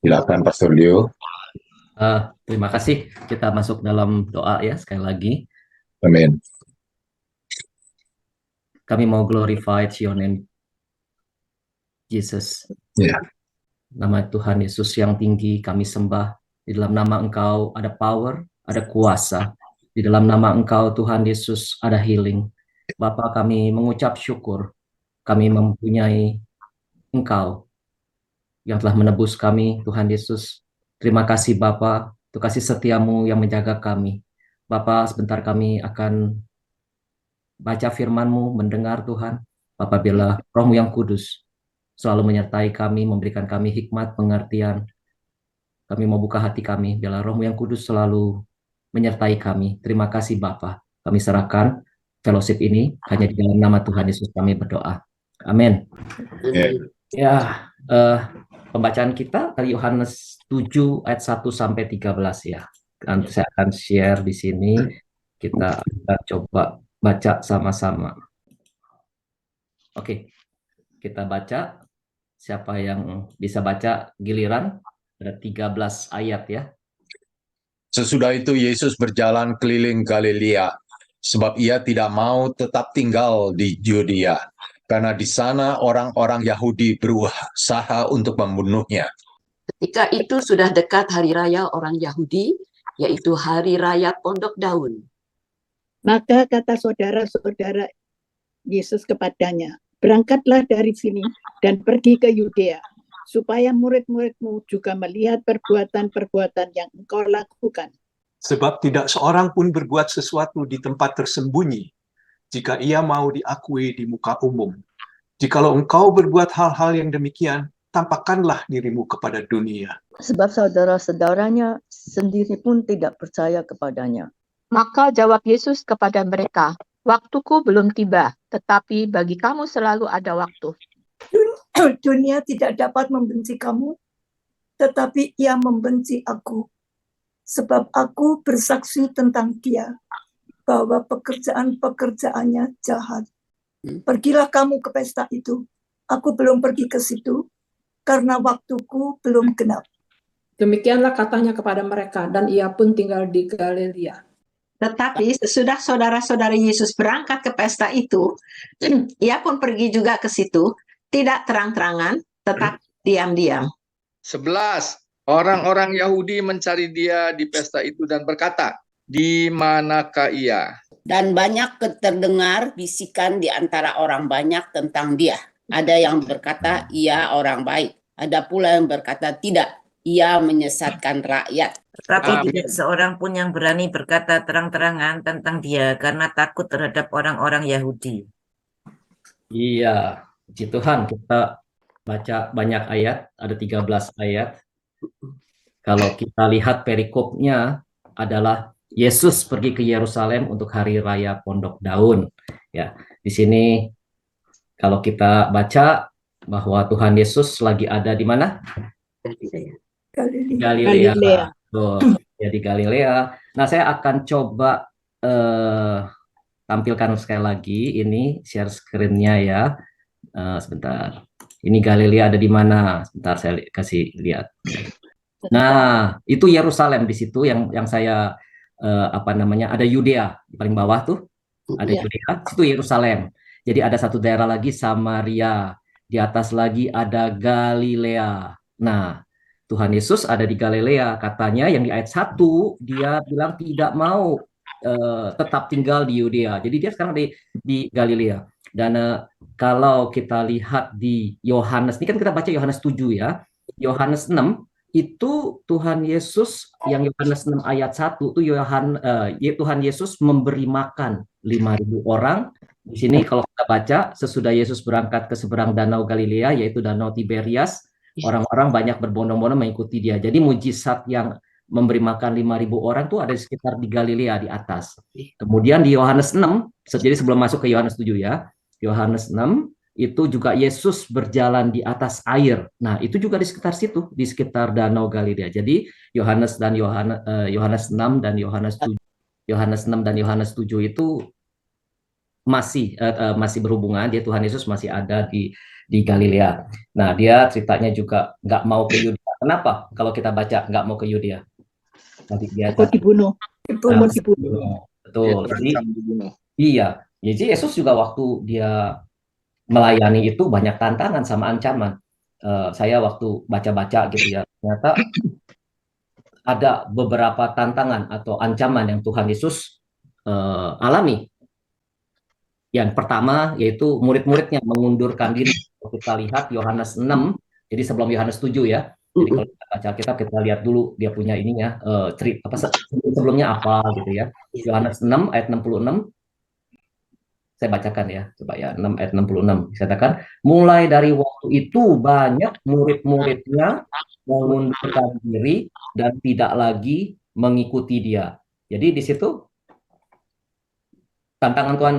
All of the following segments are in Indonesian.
Silakan Pastor Leo. Terima kasih. Kita masuk dalam doa ya sekali lagi. Amin. Kami mau glorify your name, Jesus. Ya. Nama Tuhan Yesus yang tinggi kami sembah. Di dalam nama Engkau ada power, ada kuasa. Di dalam nama Engkau Tuhan Yesus ada healing. Bapa, kami mengucap syukur. Kami mempunyai Engkau yang telah menebus kami, Tuhan Yesus. Terima kasih Bapa, untuk kasih setiamu yang menjaga kami. Bapa, sebentar kami akan baca firman-Mu, mendengar Tuhan. Apabila Roh-Mu yang kudus selalu menyertai kami, memberikan kami hikmat, pengertian. Kami mau buka hati kami, biarlah Roh-Mu yang kudus selalu menyertai kami. Terima kasih Bapa. Kami serahkan fellowship ini hanya di dalam nama Tuhan Yesus kami berdoa. Amin. Ya, pembacaan kita dari Yohanes 7 ayat 1 sampai 13 ya. Nanti saya akan share di sini. Kita akan coba baca sama-sama. Oke, kita baca. Siapa yang bisa baca giliran? Ada 13 ayat ya. Sesudah itu Yesus berjalan keliling Galilea, sebab ia tidak mau tetap tinggal di Yudea, karena di sana orang-orang Yahudi berusaha untuk membunuhnya. Ketika itu sudah dekat hari raya orang Yahudi, yaitu hari raya Pondok Daun. Maka kata saudara-saudara Yesus kepadanya, berangkatlah dari sini dan pergi ke Yudea, supaya murid-muridmu juga melihat perbuatan-perbuatan yang engkau lakukan. Sebab tidak seorang pun berbuat sesuatu di tempat tersembunyi, jika ia mau diakui di muka umum. Jikalau engkau berbuat hal-hal yang demikian, tampakkanlah dirimu kepada dunia. Sebab saudara-saudaranya sendiri pun tidak percaya kepadanya. Maka jawab Yesus kepada mereka, waktuku belum tiba, tetapi bagi kamu selalu ada waktu. Dunia tidak dapat membenci kamu, tetapi ia membenci aku. Sebab aku bersaksi tentang dia, bahwa pekerjaan-pekerjaannya jahat. Pergilah kamu ke pesta itu. Aku belum pergi ke situ, karena waktuku belum genap. Demikianlah katanya kepada mereka, dan ia pun tinggal di Galilea. Tetapi sesudah saudara-saudari Yesus berangkat ke pesta itu, ia pun pergi juga ke situ, tidak terang-terangan, tetapi diam-diam. 11. Orang-orang Yahudi mencari dia di pesta itu dan berkata, di manakah ia? Dan banyak terdengar bisikan di antara orang banyak tentang dia. Ada yang berkata, ia orang baik. Ada pula yang berkata, tidak, ia menyesatkan rakyat. Tetapi tidak seorang pun yang berani berkata terang-terangan tentang dia, karena takut terhadap orang-orang Yahudi. Iya, puji Tuhan, kita baca banyak ayat, ada 13 ayat. Kalau kita lihat perikopnya adalah Yesus pergi ke Yerusalem untuk hari raya Pondok Daun. Ya, di sini kalau kita baca bahwa Tuhan Yesus lagi ada di mana? Galilea. Tuh, ya di Galilea. Nah, saya akan coba tampilkan sekali lagi ini share screen-nya ya. Sebentar. Ini Galilea ada di mana? Sebentar saya kasih lihat. Nah, itu Yerusalem di situ yang saya ada Yudea di paling bawah tuh. Ada Yudea, itu Yerusalem. Jadi ada satu daerah lagi Samaria. Di atas lagi ada Galilea. Nah, Tuhan Yesus ada di Galilea. Katanya yang di ayat 1 dia bilang tidak mau tetap tinggal di Yudea. Jadi dia sekarang di Galilea. Dan kalau kita lihat di Yohanes, ini kan kita baca Yohanes 7 ya. Yohanes 6 itu Tuhan Yesus yang Yohanes 6 ayat 1 itu Tuhan Yesus memberi makan 5.000 orang. Di sini kalau kita baca sesudah Yesus berangkat ke seberang danau Galilea yaitu danau Tiberias, orang-orang banyak berbondong-bondong mengikuti dia. Jadi mujizat yang memberi makan 5.000 orang tuh ada di sekitar di Galilea di atas. Kemudian di Yohanes 6, jadi sebelum masuk ke Yohanes 7 ya. Yohanes 6 itu juga Yesus berjalan di atas air. Nah, itu juga di sekitar situ, di sekitar Danau Galilea. Jadi Yohanes 6 dan Yohanes 7 itu masih berhubungan, dia Tuhan Yesus masih ada di Galilea. Nah, dia ceritanya juga nggak mau ke Yudea. Kenapa? Kalau kita baca nggak mau ke Yudea, nanti dia Takut dibunuh. takut dibunuh. dibunuh. Dia Betul. Jadi terancam dibunuh. iya, jadi Yesus juga waktu dia melayani itu banyak tantangan sama ancaman. Saya waktu baca-baca gitu ya, ternyata ada beberapa tantangan atau ancaman yang Tuhan Yesus alami. Yang pertama yaitu murid-muridnya mengundurkan diri. Kalau kita lihat Yohanes 6, jadi sebelum Yohanes 7 ya. Jadi kalau kita baca Alkitab, kita lihat dulu dia punya ininya, cerita apa sebelumnya apa gitu ya. Yohanes 6 ayat 66. Saya bacakan ya, coba ya, 6 ayat 66. Dikatakan, mulai dari waktu itu banyak murid-muridnya mengundurkan diri dan tidak lagi mengikuti dia. Jadi di situ tantangan Tuhan,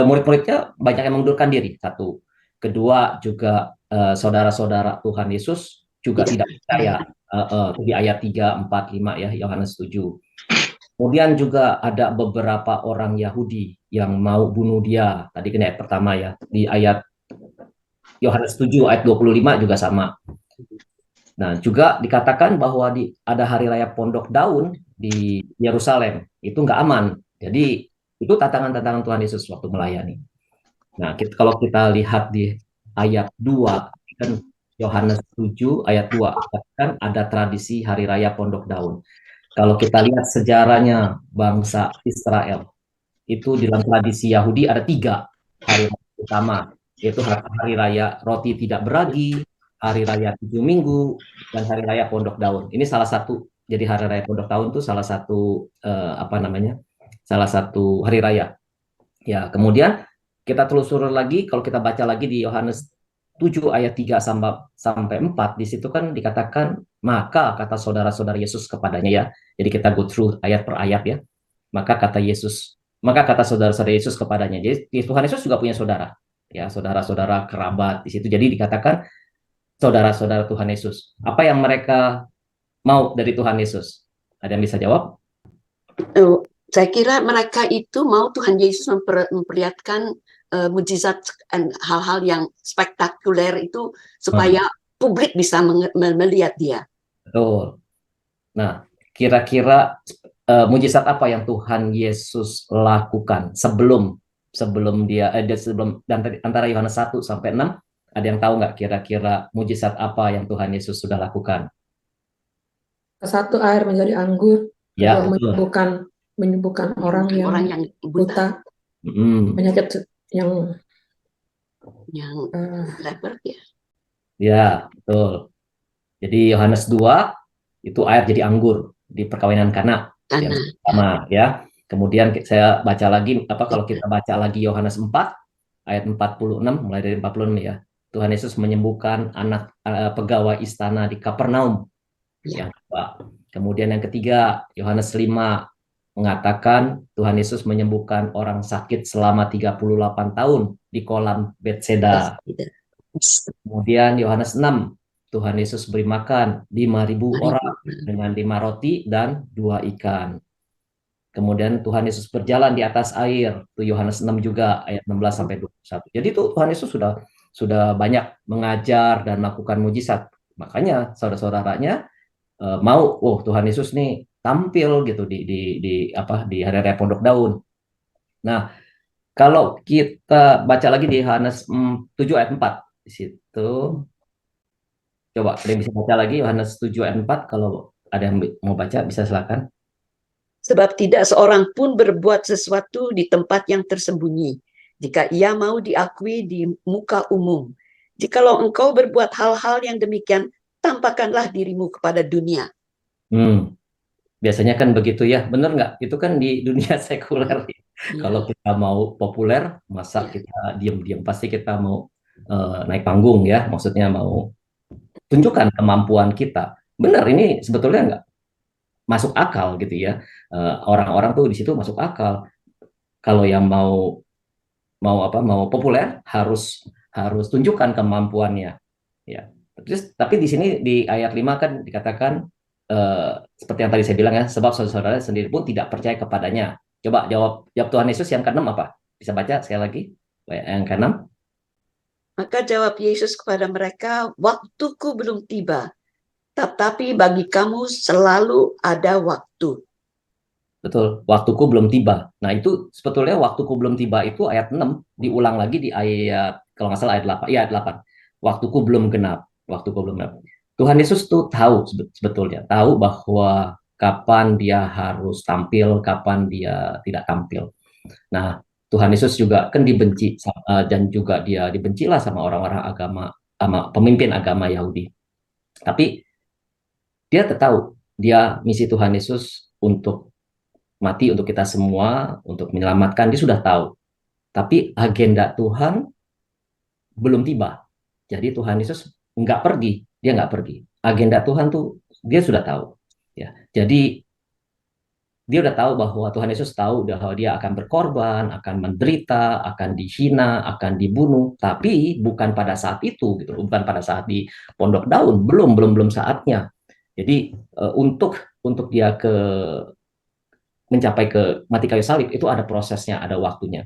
murid-muridnya banyak yang mengundurkan diri. Satu. Kedua, juga saudara-saudara Tuhan Yesus juga tidak percaya. Di ayat 3, 4, 5 ya, Yohanes 7. Kemudian juga ada beberapa orang Yahudi yang mau bunuh dia. Tadi kan ayat pertama ya. Di ayat Yohanes 7 ayat 25 juga sama. Nah, juga dikatakan bahwa ada hari raya Pondok Daun di Yerusalem. Itu nggak aman. Jadi itu tantangan-tantangan Tuhan Yesus waktu melayani. Nah, kalau kita lihat di ayat 2, kan Yohanes 7 ayat 2, kan ada tradisi hari raya Pondok Daun. Kalau kita lihat sejarahnya bangsa Israel, itu di dalam tradisi Yahudi ada 3 hari raya utama, yaitu hari raya roti tidak beragi, hari raya 7 minggu, dan hari raya Pondok Daun. Ini salah satu, jadi hari raya Pondok Daun itu salah satu salah satu hari raya. Ya, kemudian kita telusuri lagi, kalau kita baca lagi di Yohanes 7 ayat 3 sampai 4, di situ kan dikatakan, maka kata saudara-saudara Yesus kepadanya ya. Jadi kita go through ayat per ayat ya. Maka kata saudara-saudara Yesus kepadanya. Jadi Tuhan Yesus juga punya saudara. Ya, saudara-saudara kerabat di situ. Jadi dikatakan saudara-saudara Tuhan Yesus. Apa yang mereka mau dari Tuhan Yesus? Ada yang bisa jawab? Saya kira mereka itu mau Tuhan Yesus memperlihatkan mujizat dan hal-hal yang spektakuler itu supaya publik bisa melihat dia. Betul. Nah, kira-kira mujizat apa yang Tuhan Yesus lakukan sebelum dia antara Yohanes 1 sampai 6, ada yang tahu nggak kira-kira mujizat apa yang Tuhan Yesus sudah lakukan? Satu, air menjadi anggur. Ya, Kedua, menyembuhkan orang yang buta, penyakit yang leper ya. Ya, betul. Jadi Yohanes 2 itu air jadi anggur di perkawinan Kana yang pertama ya. Kemudian saya baca lagi kalau kita baca lagi Yohanes 4 ayat 46, mulai dari 46 ya. Tuhan Yesus menyembuhkan anak pegawai istana di Kapernaum. Yang kedua. Kemudian yang ketiga, Yohanes 5 mengatakan Tuhan Yesus menyembuhkan orang sakit selama 38 tahun di kolam Betseda. Kemudian Yohanes 6, Tuhan Yesus beri makan 5.000 orang dengan 5 roti dan 2 ikan. Kemudian Tuhan Yesus berjalan di atas air, itu Yohanes 6 juga ayat 16 sampai 21. Jadi itu Tuhan Yesus sudah banyak mengajar dan melakukan mujizat. Makanya saudara-saudaranya mau Tuhan Yesus nih tampil gitu di hari raya Pondok Daun. Nah, kalau kita baca lagi di Yohanes 7 ayat 4 di situ. Coba ada yang bisa baca lagi Yohanes 7 ayat 4, kalau ada yang mau baca bisa silakan. Sebab tidak seorang pun berbuat sesuatu di tempat yang tersembunyi, jika ia mau diakui di muka umum. Jikalau engkau berbuat hal-hal yang demikian, tampakkanlah dirimu kepada dunia. Biasanya kan begitu ya, bener nggak? Itu kan di dunia sekuler. Kalau kita mau populer, masa kita diam-diam? Pasti kita mau naik panggung ya, maksudnya mau tunjukkan kemampuan kita. Benar, ini sebetulnya nggak masuk akal gitu ya. Orang-orang tuh di situ masuk akal. Kalau yang mau populer harus tunjukkan kemampuannya. Ya. Tapi di sini di ayat 5 kan dikatakan seperti yang tadi saya bilang ya, sebab saudara sendiri pun tidak percaya kepadanya. Coba jawab Tuhan Yesus yang ke-6 apa? Bisa baca sekali lagi? Yang ke-6. Maka jawab Yesus kepada mereka, waktuku belum tiba, tetapi bagi kamu selalu ada waktu. Betul, waktuku belum tiba. Nah, itu sebetulnya waktuku belum tiba itu ayat 6, diulang lagi di ayat, kalau nggak salah ayat 8. Iya, ayat 8. Waktuku belum genap. Waktuku belum genap. Tuhan Yesus tuh tahu sebetulnya, tahu bahwa kapan dia harus tampil, kapan dia tidak tampil. Nah, Tuhan Yesus juga kan dibenci dan juga dia dibencilah sama orang-orang agama, sama pemimpin agama Yahudi. Tapi dia tahu, dia misi Tuhan Yesus untuk mati untuk kita semua, untuk menyelamatkan, dia sudah tahu. Tapi agenda Tuhan belum tiba. Jadi Tuhan Yesus nggak pergi, dia nggak pergi. Agenda Tuhan tuh dia sudah tahu. Ya, jadi dia udah tahu bahwa Tuhan Yesus tahu bahwa dia akan berkorban, akan menderita, akan dihina, akan dibunuh. Tapi bukan pada saat itu, gitu, bukan pada saat di Pondok Daun, belum saatnya. Jadi untuk dia mencapai ke mati kayu salib itu ada prosesnya, ada waktunya.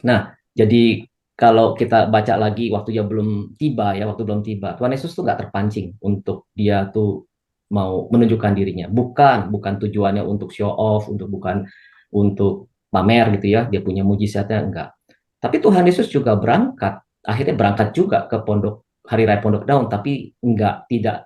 Nah, jadi kalau kita baca lagi waktunya belum tiba ya, waktu belum tiba, Tuhan Yesus tuh nggak terpancing untuk dia tuh mau menunjukkan dirinya. Bukan tujuannya untuk show off, bukan untuk pamer gitu ya, dia punya mujizatnya, enggak. Tapi Tuhan Yesus juga akhirnya berangkat juga ke Hari Raya Pondok Daun, tapi tidak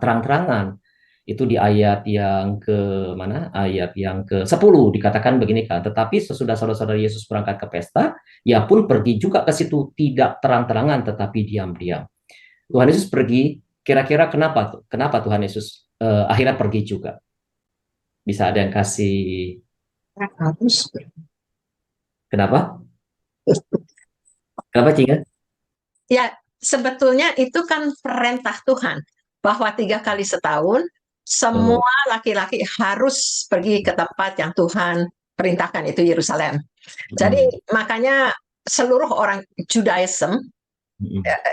terang-terangan. Itu di ayat yang ke mana? Ayat yang ke-10 dikatakan begini kan, tetapi sesudah saudara-saudara Yesus berangkat ke pesta, ia pun pergi juga ke situ, tidak terang-terangan tetapi diam-diam. Tuhan Yesus pergi, kira-kira kenapa Tuhan Yesus akhirnya pergi juga? Bisa ada yang kasih kenapa? Kenapa, Cinga? Ya, sebetulnya itu kan perintah Tuhan bahwa 3 kali setahun semua laki-laki harus pergi ke tempat yang Tuhan perintahkan, itu Yerusalem. Jadi makanya seluruh orang Judaism,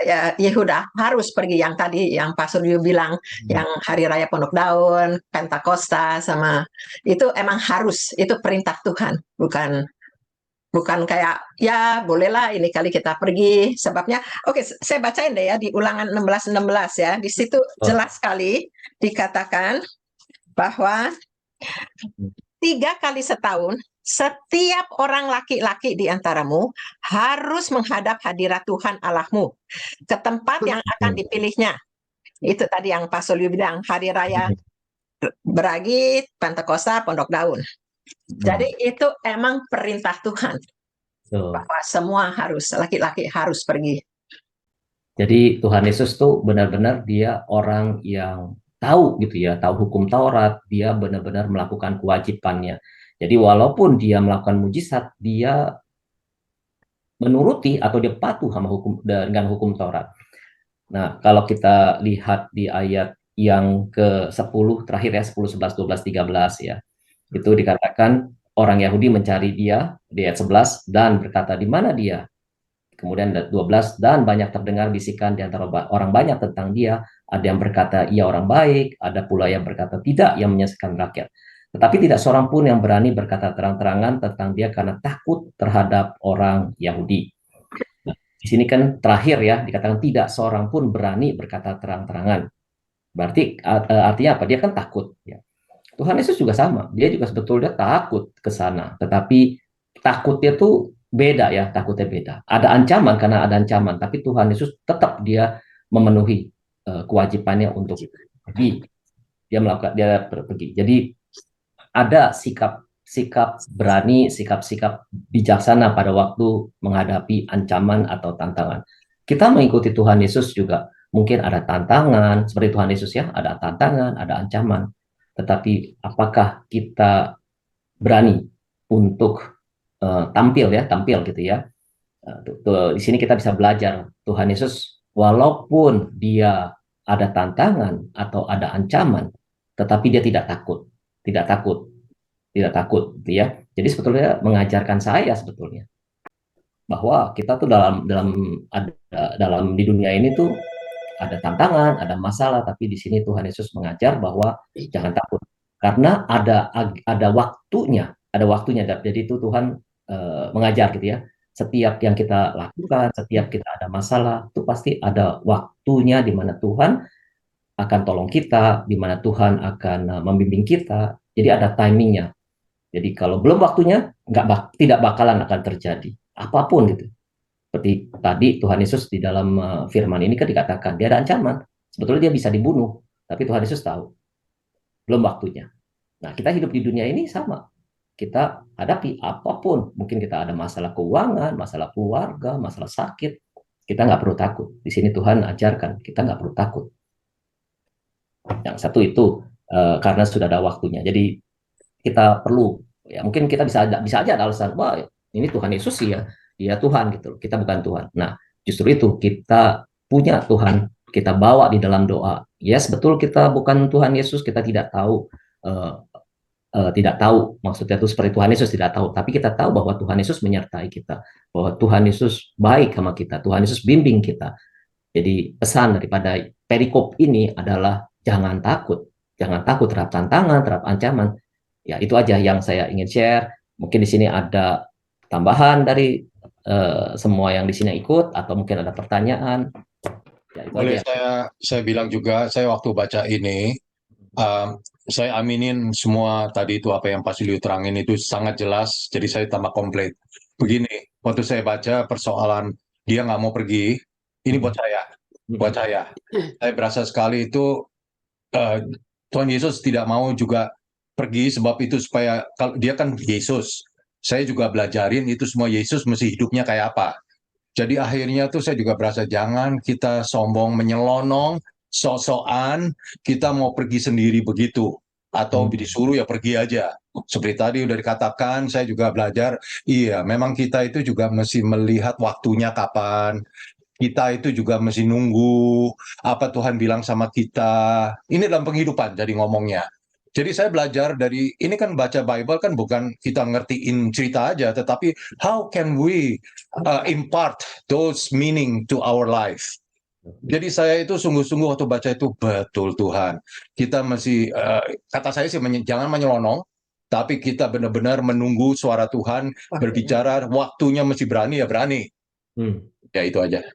ya, Yehuda harus pergi, yang tadi yang Pak Suryo bilang, yang Hari Raya Pondok Daun, Pentakosta, sama itu emang harus, itu perintah Tuhan, bukan kayak ya bolehlah ini kali kita pergi, sebabnya oke, saya bacain deh ya di Ulangan 16:16 ya, di situ jelas sekali dikatakan bahwa 3 kali setahun setiap orang laki-laki di antaramu harus menghadap hadirat Tuhan Allahmu ke tempat yang akan dipilihnya. Itu tadi yang Pak Solio bilang, Hari Raya Beragi, Pentakosta, Pondok Daun. Jadi itu emang perintah Tuhan bahwa semua laki-laki harus pergi. Jadi Tuhan Yesus tuh benar-benar dia orang yang tahu gitu ya, tahu hukum Taurat, dia benar-benar melakukan kewajibannya. Jadi walaupun dia melakukan mujizat, dia menuruti atau dia patuh dengan hukum Taurat. Nah, kalau kita lihat di ayat yang ke-10 terakhir ya, 10, 11, 12, 13 ya. Itu dikatakan orang Yahudi mencari dia di ayat 11 dan berkata, di mana dia? Kemudian 12, dan banyak terdengar bisikan di antara orang banyak tentang dia. Ada yang berkata ia orang baik, ada pula yang berkata tidak, yang menyesatkan rakyat. Tetapi tidak seorang pun yang berani berkata terang-terangan tentang dia karena takut terhadap orang Yahudi. Nah, di sini kan terakhir ya, dikatakan tidak seorang pun berani berkata terang-terangan. Berarti artinya apa? Dia kan takut. Ya. Tuhan Yesus juga sama, dia juga sebetulnya takut ke sana, tetapi takutnya tuh beda ya, takutnya beda. Ada ancaman karena ada ancaman, tapi Tuhan Yesus tetap dia memenuhi kewajibannya untuk pergi. Dia pergi. Jadi ada sikap berani, sikap bijaksana pada waktu menghadapi ancaman atau tantangan. Kita mengikuti Tuhan Yesus juga mungkin ada tantangan, seperti Tuhan Yesus ya, ada tantangan, ada ancaman. Tetapi apakah kita berani untuk tampil gitu ya? Di sini kita bisa belajar Tuhan Yesus walaupun dia ada tantangan atau ada ancaman, tetapi dia tidak takut gitu ya. Jadi sebetulnya mengajarkan saya sebetulnya bahwa kita tuh dalam di dunia ini tuh ada tantangan, ada masalah, tapi di sini Tuhan Yesus mengajar bahwa jangan takut karena ada waktunya, ada waktunya. Jadi itu Tuhan mengajar gitu ya. Setiap yang kita lakukan, setiap kita ada masalah, itu pasti ada waktunya di mana Tuhan akan tolong kita, di mana Tuhan akan membimbing kita. Jadi ada timingnya. Jadi kalau belum waktunya, tidak bakalan akan terjadi apapun gitu. Seperti tadi Tuhan Yesus di dalam firman ini kan dikatakan dia ada ancaman. Sebetulnya dia bisa dibunuh, tapi Tuhan Yesus tahu belum waktunya. Nah, kita hidup di dunia ini sama. Kita hadapi apapun. Mungkin kita ada masalah keuangan, masalah keluarga, masalah sakit. Kita nggak perlu takut. Di sini Tuhan ajarkan, kita nggak perlu takut. Yang satu itu karena sudah ada waktunya. Jadi kita perlu, ya mungkin kita bisa aja ada alasan, wah ini Tuhan Yesus sih ya, dia Tuhan gitu. Kita bukan Tuhan. Nah, justru itu kita punya Tuhan, kita bawa di dalam doa. Yes, betul kita bukan Tuhan Yesus, kita tidak tahu. Tidak tahu, maksudnya itu seperti Tuhan Yesus tidak tahu, tapi kita tahu bahwa Tuhan Yesus menyertai kita, bahwa Tuhan Yesus baik sama kita, Tuhan Yesus bimbing kita. Jadi pesan daripada perikop ini adalah jangan takut terhadap tantangan, terhadap ancaman. Ya itu aja yang saya ingin share. Mungkin di sini ada tambahan dari semua yang di sini ikut, atau mungkin ada pertanyaan. Ya, itu Boleh aja. saya bilang juga, saya waktu baca ini, saya aminin semua tadi itu apa yang Pak Silio terangin itu sangat jelas, jadi saya tambah komplit. Begini, waktu saya baca persoalan dia nggak mau pergi, ini buat saya berasa sekali itu Tuhan Yesus tidak mau juga pergi, sebab itu supaya, kalau dia kan Yesus, saya juga belajarin itu semua Yesus mesti hidupnya kayak apa. Jadi akhirnya tuh saya juga berasa jangan kita sombong menyelonong, sok-sokan kita mau pergi sendiri begitu, atau disuruh ya pergi aja. Seperti tadi udah dikatakan, saya juga belajar, iya memang kita itu juga mesti melihat waktunya kapan. Kita itu juga mesti nunggu apa Tuhan bilang sama kita. Ini dalam penghidupan jadi ngomongnya. Jadi saya belajar dari, ini kan baca Bible kan bukan kita ngertiin cerita aja, tetapi how can we impart those meaning to our life. Jadi saya itu sungguh-sungguh waktu baca itu, betul Tuhan. Kita masih, kata saya sih jangan menyelonong, tapi kita benar-benar menunggu suara Tuhan berbicara, waktunya mesti berani ya berani. Ya itu aja.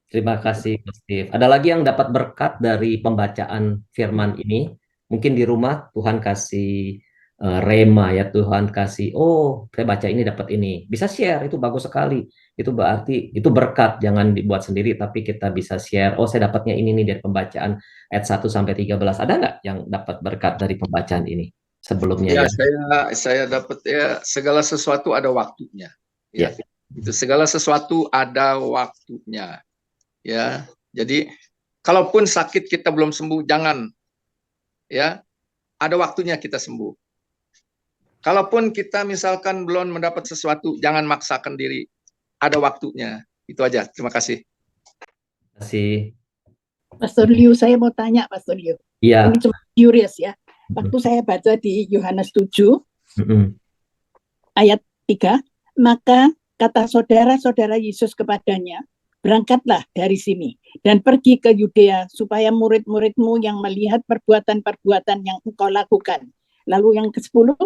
Terima kasih, Mas Steve. Ada lagi yang dapat berkat dari pembacaan firman ini? Mungkin di rumah Tuhan kasih rema ya, Tuhan kasih, oh saya baca ini dapat ini. Bisa share, itu bagus sekali. Itu berarti, itu berkat, jangan dibuat sendiri, tapi kita bisa share, oh saya dapatnya ini nih dari pembacaan ayat 1 sampai 13. Ada nggak yang dapat berkat dari pembacaan ini sebelumnya? Ya, saya dapat ya, segala sesuatu ada waktunya. Ya. Itu segala sesuatu ada waktunya. Ya, jadi kalaupun sakit kita belum sembuh, jangan, ya, ada waktunya kita sembuh. Kalaupun kita misalkan belum mendapat sesuatu, jangan maksakan diri, ada waktunya. Itu aja. Terima kasih. Terima kasih. Pastor Liu, saya mau tanya Pastor Liu. Iya. Ini cuma curious ya. Waktu saya baca di Yohanes 7 ayat 3, maka kata saudara-saudara Yesus kepadanya, berangkatlah dari sini dan pergi ke Yudea supaya murid-muridmu yang melihat perbuatan-perbuatan yang engkau lakukan. Lalu yang ke-10,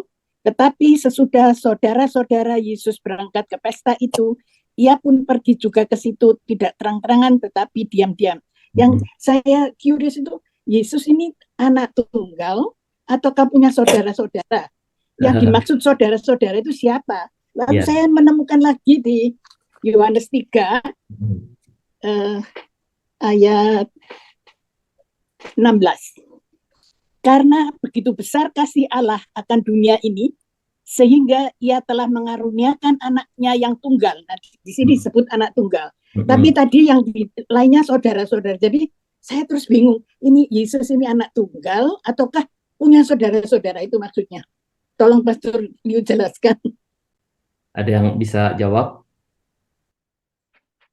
tetapi sesudah saudara-saudara Yesus berangkat ke pesta itu, ia pun pergi juga ke situ, tidak terang-terangan tetapi diam-diam. Yang saya curious itu, Yesus ini anak tunggal ataukah punya saudara-saudara? Yang dimaksud saudara-saudara itu siapa? Lalu saya menemukan lagi di Yohanes 3 ayat 16. Karena begitu besar kasih Allah akan dunia ini, sehingga ia telah mengaruniakan anaknya yang tunggal. Nah, di sini disebut anak tunggal. Tapi tadi yang lainnya saudara-saudara. Jadi saya terus bingung, ini Yesus ini anak tunggal ataukah punya saudara-saudara, itu maksudnya? Tolong Pastor Liu jelaskan. Ada yang bisa jawab?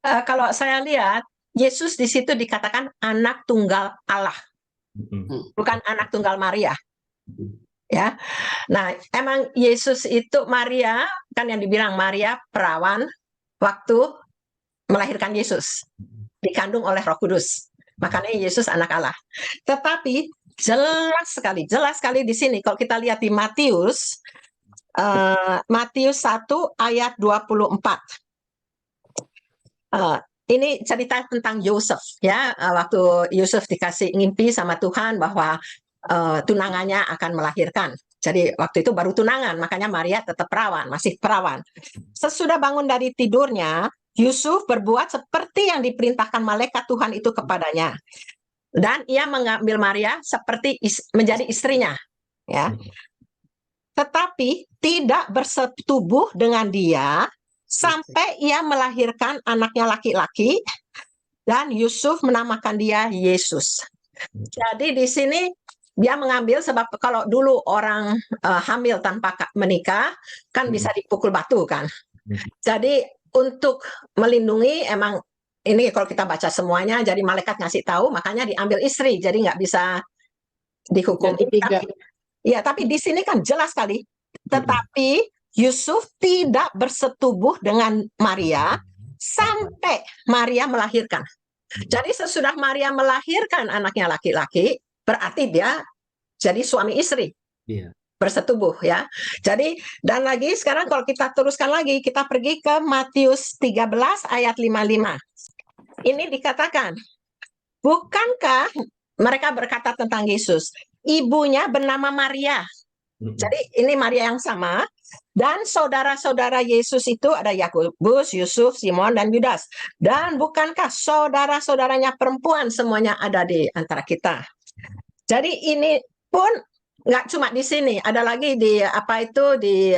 Kalau saya lihat, Yesus di situ dikatakan anak tunggal Allah, bukan anak tunggal Maria. Ya, nah emang Yesus itu, Maria kan yang dibilang Maria perawan waktu melahirkan Yesus, dikandung oleh Roh Kudus, makanya Yesus anak Allah. Tetapi jelas sekali di sini kalau kita lihat di Matius Matius 1 ayat 24. Ini cerita tentang Yusuf ya, waktu Yusuf dikasih mimpi sama Tuhan bahwa tunangannya akan melahirkan. Jadi waktu itu baru tunangan, makanya Maria tetap perawan, masih perawan. Sesudah bangun dari tidurnya, Yusuf berbuat seperti yang diperintahkan malaikat Tuhan itu kepadanya. Dan ia mengambil Maria seperti menjadi istrinya, ya. Tetapi tidak bersetubuh dengan dia sampai ia melahirkan anaknya laki-laki, dan Yusuf menamakan dia Yesus. Jadi di sini dia mengambil, sebab kalau dulu orang hamil tanpa menikah kan bisa dipukul batu kan. Jadi untuk melindungi, emang ini kalau kita baca semuanya, jadi malaikat ngasih tahu, makanya diambil istri, jadi nggak bisa dihukum. Ya, tapi di sini kan jelas sekali. Tetapi Yusuf tidak bersetubuh dengan Maria sampai Maria melahirkan. Jadi sesudah Maria melahirkan anaknya laki-laki, berarti dia jadi suami istri. Bersetubuh ya. Jadi dan lagi sekarang kalau kita teruskan lagi, kita pergi ke Matius 13 ayat 55. Ini dikatakan, bukankah mereka berkata tentang Yesus, ibunya bernama Maria. Jadi ini Maria yang sama, dan saudara-saudara Yesus itu ada Yakobus, Yusuf, Simon, dan Yudas. Dan bukankah saudara-saudaranya perempuan semuanya ada di antara kita? Jadi ini pun nggak cuma di sini, ada lagi di di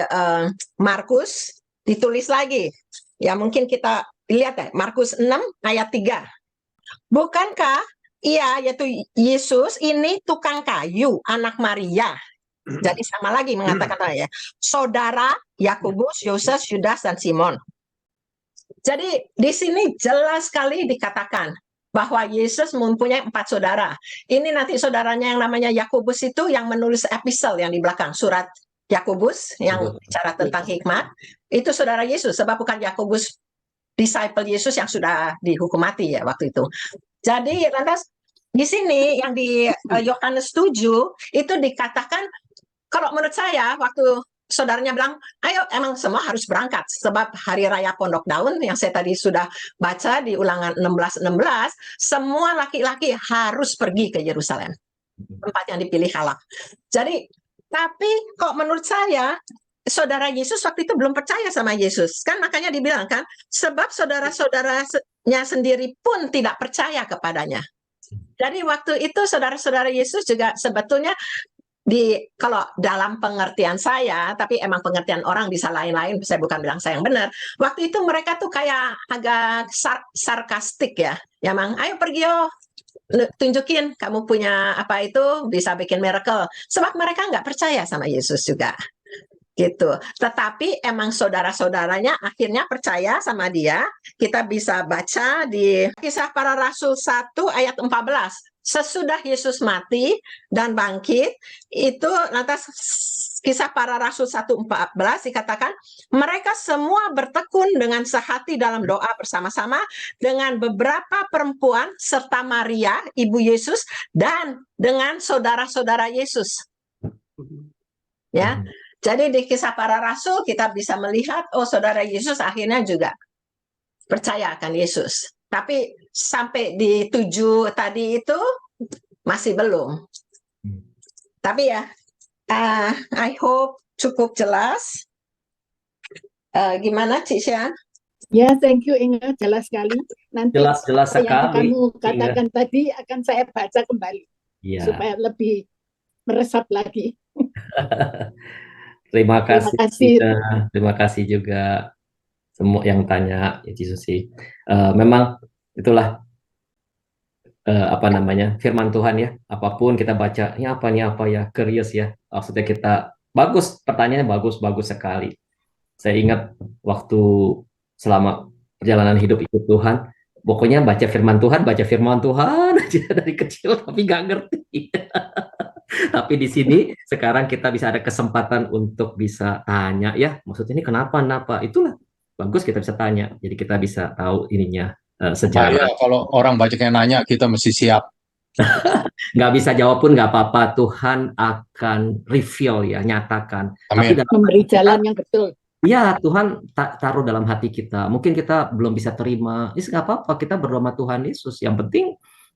Markus ditulis lagi. Ya mungkin kita lihat ya, Markus 6 ayat 3. Bukankah ia, yaitu Yesus ini tukang kayu, anak Maria. Jadi sama lagi mengatakan ya, saudara Yakobus, Yoses, Yudas, dan Simon. Jadi di sini jelas sekali dikatakan bahwa Yesus mempunyai 4 saudara. Ini nanti saudaranya yang namanya Yakobus itu yang menulis epistle yang di belakang, surat Yakobus yang bicara tentang hikmat, itu saudara Yesus, sebab bukan Yakobus disciple Yesus yang sudah dihukum mati ya waktu itu. Jadi lantas di sini yang di Yohanes 7 itu dikatakan, kalau menurut saya waktu saudaranya bilang, ayo emang semua harus berangkat, sebab hari raya Pondok Daun yang saya tadi sudah baca di Ulangan 16:16, semua laki-laki harus pergi ke Yerusalem, tempat yang dipilih Allah. Jadi tapi kok menurut saya saudara Yesus waktu itu belum percaya sama Yesus, kan makanya dibilang kan, sebab saudara-saudaranya sendiri pun tidak percaya kepadanya. Jadi waktu itu saudara-saudara Yesus juga sebetulnya kalau dalam pengertian saya, tapi emang pengertian orang bisa lain-lain, saya bukan bilang saya yang benar. Waktu itu mereka tuh kayak agak sarkastik ya. Ya mang, ayo pergi yo, tunjukin kamu punya apa itu, bisa bikin miracle. Sebab mereka nggak percaya sama Yesus juga. Gitu. Tetapi emang saudara-saudaranya akhirnya percaya sama dia. Kita bisa baca di Kisah Para Rasul 1 ayat 14. Sesudah Yesus mati dan bangkit, itu lantas Kisah Para Rasul 1:14 dikatakan, mereka semua bertekun dengan sehati dalam doa bersama-sama dengan beberapa perempuan serta Maria, ibu Yesus, dan dengan saudara-saudara Yesus. Ya. Jadi di Kisah Para Rasul kita bisa melihat, oh saudara Yesus akhirnya juga percaya akan Yesus. Tapi sampai di 7 tadi itu masih belum. Tapi ya, I hope cukup jelas. Gimana Cik Syan? Ya, thank you Inga, jelas sekali. Nanti Jelas yang sekali. kamu katakan tadi akan saya baca kembali Iya. supaya lebih meresap lagi. Terima kasih. kasih. Terima kasih juga semua yang tanya, ya Susi. Memang itulah apa namanya, firman Tuhan ya. Apapun kita baca, ini apa ya, curious ya. Maksudnya kita bagus, pertanyaannya bagus sekali. Saya ingat waktu selama perjalanan hidup ikut Tuhan, pokoknya baca firman Tuhan aja dari kecil, tapi nggak ngerti. Tapi di sini sekarang kita bisa ada kesempatan untuk bisa tanya ya, maksudnya ini kenapa? Itulah bagus kita bisa tanya. Jadi kita bisa tahu ininya sejarah. Kalau orang banyak yang nanya, kita mesti siap. nggak bisa jawab pun nggak apa-apa. Tuhan akan reveal ya, nyatakan. Tapi Amin. Memberi jalan yang betul. ya, Tuhan taruh dalam hati kita. Mungkin kita belum bisa terima. Ini nggak apa-apa. Kita berdoa sama Tuhan Yesus. Yang penting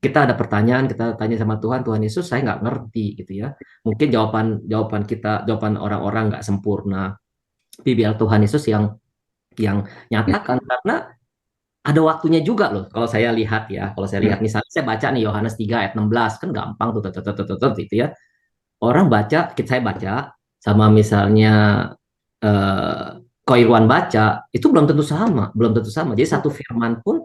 kita ada pertanyaan, kita tanya sama Tuhan, Tuhan Yesus, saya nggak ngerti gitu ya. Mungkin jawaban kita, jawaban orang-orang nggak sempurna. Tapi biar Tuhan Yesus yang nyatakan, karena ada waktunya juga loh. Kalau saya lihat ya, misalnya saya baca nih Yohanes 3 ayat 16, kan gampang tuh gitu ya. Orang baca, saya baca sama misalnya Ko Irwan baca, itu belum tentu sama. Jadi satu firman pun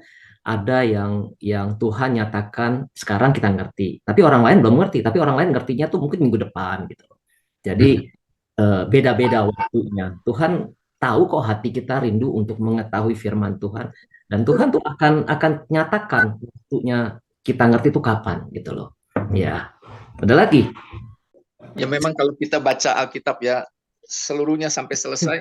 ada yang Tuhan nyatakan sekarang kita ngerti, tapi orang lain belum ngerti, tapi orang lain ngertinya tuh mungkin minggu depan gitu. Jadi beda-beda waktunya. Tuhan tahu kok hati kita rindu untuk mengetahui firman Tuhan, dan Tuhan tuh akan nyatakan waktunya kita ngerti itu kapan gitu loh. Ya, ada lagi. Ya memang kalau kita baca Alkitab ya seluruhnya sampai selesai,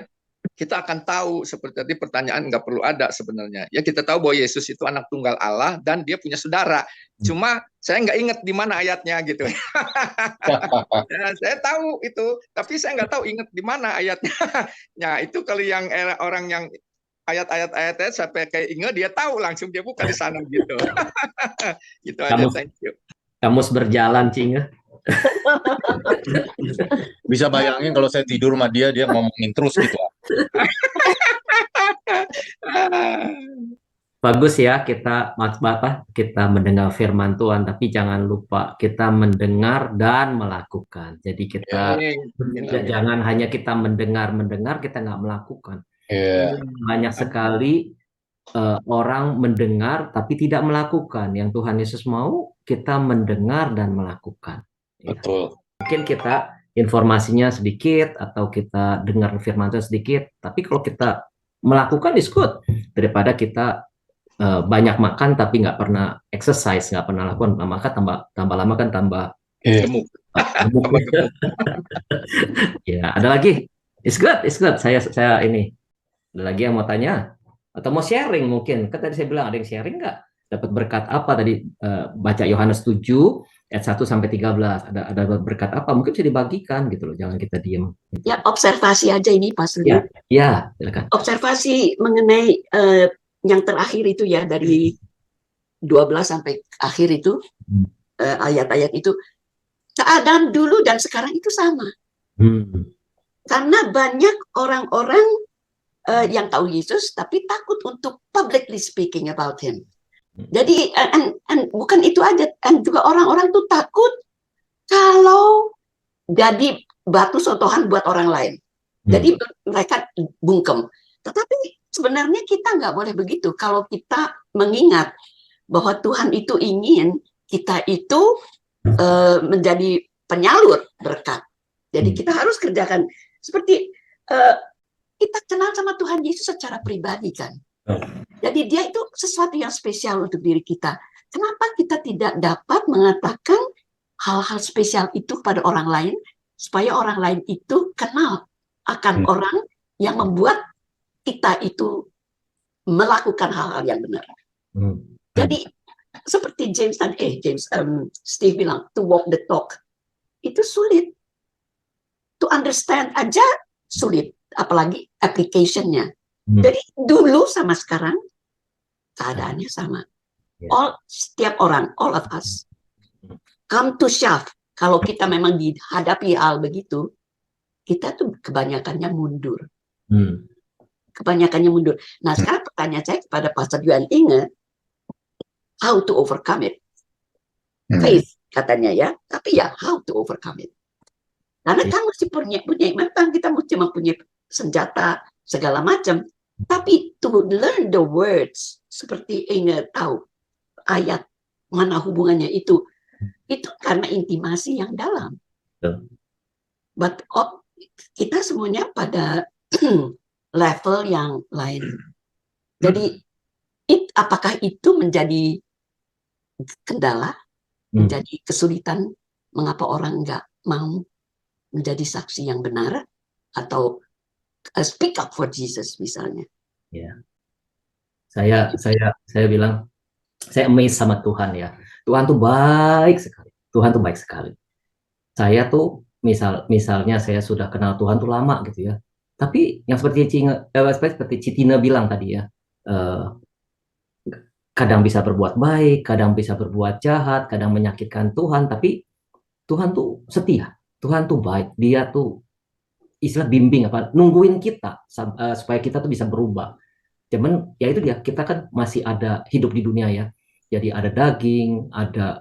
kita akan tahu. Seperti tadi pertanyaan nggak perlu ada sebenarnya. Ya kita tahu bahwa Yesus itu anak tunggal Allah dan dia punya saudara. Cuma saya nggak ingat di mana ayatnya gitu. Ya, saya tahu itu, tapi saya nggak tahu ingat di mana ayatnya. Ya itu kalau yang orang yang ayat-ayatnya sampai kayak ingat, dia tahu langsung, dia buka di sana gitu. Gitu aja. Thank you. Kamus berjalan, Cinga. Bisa bayangin kalau saya tidur sama dia ngomongin terus gitu. Bagus ya kita mendengar firman Tuhan, tapi jangan lupa kita mendengar dan melakukan. Jadi kita jangan hanya kita mendengar kita nggak melakukan. Banyak sekali orang mendengar tapi tidak melakukan. Yang Tuhan Yesus mau kita mendengar dan melakukan. Betul. Mungkin kita informasinya sedikit atau kita dengar firman Tuhan sedikit, tapi kalau kita melakukan is good daripada kita banyak makan tapi nggak pernah exercise, nggak pernah lakukan, maka tambah lama kan tambah gemuk. Ya, ada lagi. It's good. Saya ini ada lagi yang mau tanya atau mau sharing mungkin. Kan tadi saya bilang ada yang sharing nggak? Dapat berkat apa tadi? Baca Yohanes 7 ayat 1 sampai 13. Ada berkat apa? Mungkin bisa dibagikan gitu loh. Jangan kita diem. Gitu. Ya, observasi aja ini Pak Sudi. Ya, silakan. Observasi mengenai yang terakhir itu ya, dari 12 sampai akhir itu, ayat-ayat itu, keadaan dulu dan sekarang itu sama. Karena banyak orang-orang yang tahu Yesus tapi takut untuk publicly speaking about him. Jadi bukan itu aja, dan juga orang-orang tuh takut kalau jadi batu sotohan buat orang lain. Jadi mereka bungkem. Tetapi sebenarnya kita nggak boleh begitu. Kalau kita mengingat bahwa Tuhan itu ingin kita itu menjadi penyalur berkat. Jadi kita harus kerjakan seperti kita kenal sama Tuhan Yesus secara pribadi kan. Jadi dia itu sesuatu yang spesial untuk diri kita. Kenapa kita tidak dapat mengatakan hal-hal spesial itu kepada orang lain, supaya orang lain itu kenal akan orang yang membuat kita itu melakukan hal-hal yang benar. Jadi seperti Steve bilang, to walk the talk itu sulit. To understand aja sulit, apalagi application-nya. Jadi dulu sama sekarang keadaannya sama. Setiap orang, all of us, come to shove. Kalau kita memang dihadapi hal begitu, kita tuh kebanyakannya mundur. Nah sekarang pertanyaan saya kepada Pastor Yuan Inge, how to overcome it? Faith katanya ya, tapi ya how to overcome it? Karena kan mesti punya memang kita mesti mempunyai senjata segala macam. Tapi to learn the words, seperti Inge tahu ayat mana hubungannya itu karena intimasi yang dalam. But kita semuanya pada level yang lain. Jadi apakah itu menjadi kendala, menjadi kesulitan mengapa orang nggak mau menjadi saksi yang benar atau speak up for Jesus misalnya. Ya. Saya bilang saya amazed sama Tuhan ya. Tuhan tuh baik sekali. Tuhan tuh baik sekali. Saya tuh misalnya saya sudah kenal Tuhan tuh lama gitu ya. Tapi yang seperti Citina bilang tadi ya, kadang bisa berbuat baik, kadang bisa berbuat jahat, kadang menyakitkan Tuhan, tapi Tuhan tuh setia, Tuhan tuh baik, Dia tuh istilah bimbing nungguin kita supaya kita tuh bisa berubah. Cuman ya itu dia, kita kan masih ada hidup di dunia ya, jadi ada daging, ada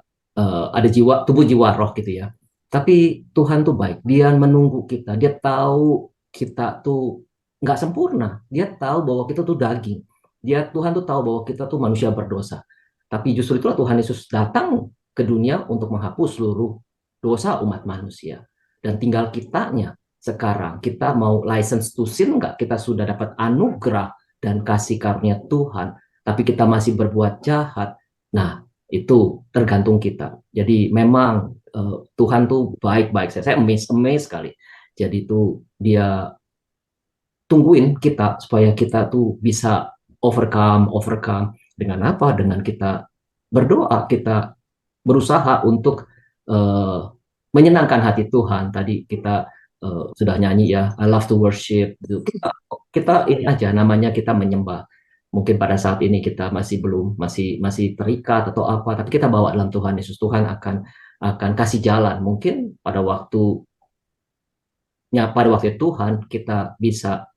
jiwa, tubuh, jiwa, roh gitu ya. Tapi Tuhan tuh baik, Dia menunggu kita, Dia tahu kita tuh nggak sempurna, Dia tahu bahwa kita tuh daging. Tuhan tuh tahu bahwa kita tuh manusia berdosa. Tapi justru itulah Tuhan Yesus datang ke dunia untuk menghapus seluruh dosa umat manusia. Dan tinggal kitanya sekarang, kita mau license to sin nggak? Kita sudah dapat anugerah dan kasih karunia Tuhan, tapi kita masih berbuat jahat. Nah, itu tergantung kita. Jadi memang Tuhan tuh baik-baik. Saya amazed sekali. Jadi itu Dia tungguin kita supaya kita tuh bisa overcome dengan apa? Dengan kita berdoa, kita berusaha untuk menyenangkan hati Tuhan. Tadi kita sudah nyanyi ya, I love to worship. Kita ini aja namanya kita menyembah. Mungkin pada saat ini kita masih terikat atau apa, tapi kita bawa dalam Tuhan Yesus. Tuhan akan kasih jalan. Mungkin pada waktu Tuhan kita bisa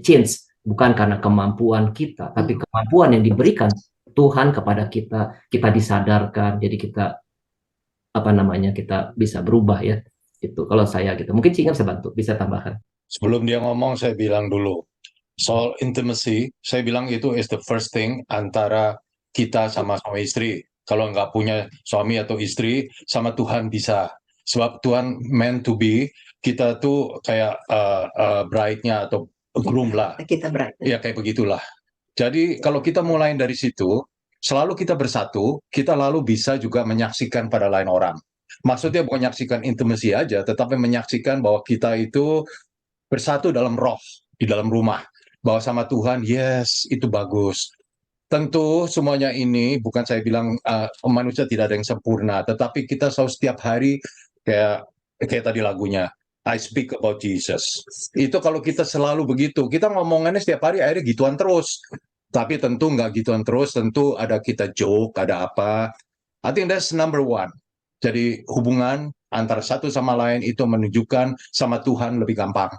change, bukan karena kemampuan kita, tapi kemampuan yang diberikan Tuhan kepada kita disadarkan, jadi kita kita bisa berubah ya. Itu kalau saya gitu. Mungkin Cingam bisa bantu, bisa tambahkan. Sebelum dia ngomong, saya bilang dulu soal intimacy. Saya bilang itu is the first thing antara kita sama suami istri. Kalau nggak punya suami atau istri, sama Tuhan bisa. Sebab Tuhan meant to be, kita tuh kayak bride-nya atau groom lah. Kita bride. Ya kayak begitulah. Jadi kalau kita mulai dari situ, selalu kita bersatu, kita lalu bisa juga menyaksikan pada lain orang. Maksudnya bukan menyaksikan intimacy aja, tetapi menyaksikan bahwa kita itu bersatu dalam roh, di dalam rumah. Bahwa sama Tuhan, yes, itu bagus. Tentu semuanya ini, bukan saya bilang manusia tidak ada yang sempurna, tetapi kita selalu setiap hari, kayak tadi lagunya, I speak about Jesus. Itu kalau kita selalu begitu, kita ngomongannya setiap hari akhirnya gituan terus. Tapi tentu nggak gituan terus, tentu ada kita joke, ada apa. I think that's number one. Jadi hubungan antara satu sama lain itu menunjukkan sama Tuhan lebih gampang.